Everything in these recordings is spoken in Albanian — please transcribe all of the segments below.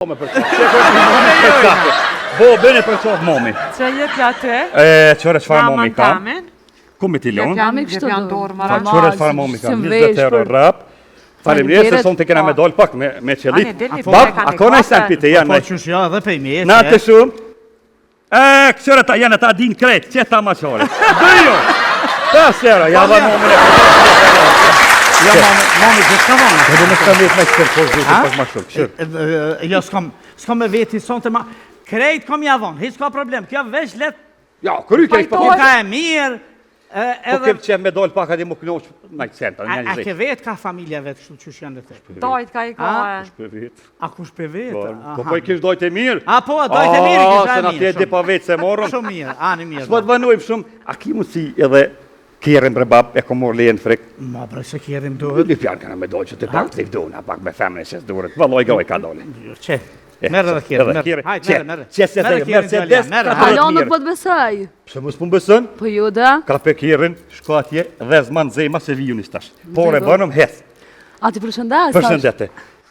Me për Bo, bene për qovë momi. Që jetë ja ty? Qëre qëfar momi ka? Ku me t'i lonë? Qëre qëfar momi ka? 20 euro rap. Faleminderit se son të kena me dollë pak me qëllit. Bab, ako në i sen pite janë. Po qëshja dhe pejmjes. Na të shumë. Qëre ta janë ta din kretë, që ta ma qore. Dëjo! Ta sera, ja dhe momi e Ja, mami, që s'ka vonë? Edhe me s'ka vetë me që të pozit, pak ma shumë, qërë. Ja, s'ka me veti sonë të ma... Krejt kom ja vonë, hiç ka problem, kjo veç let... Ja, kërry kërë ishë Po ka e mirë, Po kemë që me dollë pak adi mu knoqë, na i centa, një A një ke vetë ka familja vetë, kështu që janë dhe te? Dojt ka i ka e. A kush për vetë? Po i kish dojtë e mirë. A po, dojtë e mirë, kisha Se e na tje dhe pa vetë se morën. Shumë mirë, ani mirë. S'po të vënojmë shumë, a ki mu si edhe kjerën bre bab, e ko morë lejen frek. Ma bre se kjerim duhet. Një pjarë kana me dojë që të pak të i vdojnë, a pak me femën e qësë duhet. Vëlloj goj ka dojnë. Që? Merë dhe kjerë, merë. Hajtë, merë. Qëse dhe Mercedes, Alo, nuk po të besoj. Pse mos po më besën? Po ju da? Ka pe kjerën, shko atje, dhe zman zema se viju një stash. Por e bënëm heth. A ti përshëndes? Përshëndete.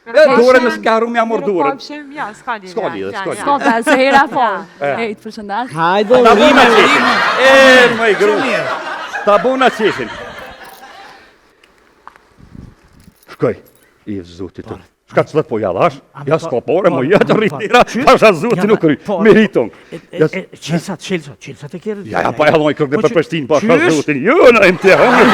Dore në s'ka ru mja mor durën. Ja, s'ka lidhje. S'ka lidhje, s'ka lidhje. Sko ka, se hera for. Ej, të përshëndes. Hajde, Ta bona urime. qeshin. Më i gru. Ta bona qeshin. Shkoj, i zotit të. Shka të po jadash? Ja s'ka pore, mo jetë rritira. Pasha zotit nuk rrit. Meriton. Qilsat e kjerë. Ja, pa jadoj kërë dhe për pështin, pasha zotin. Jo, në im të hëngë.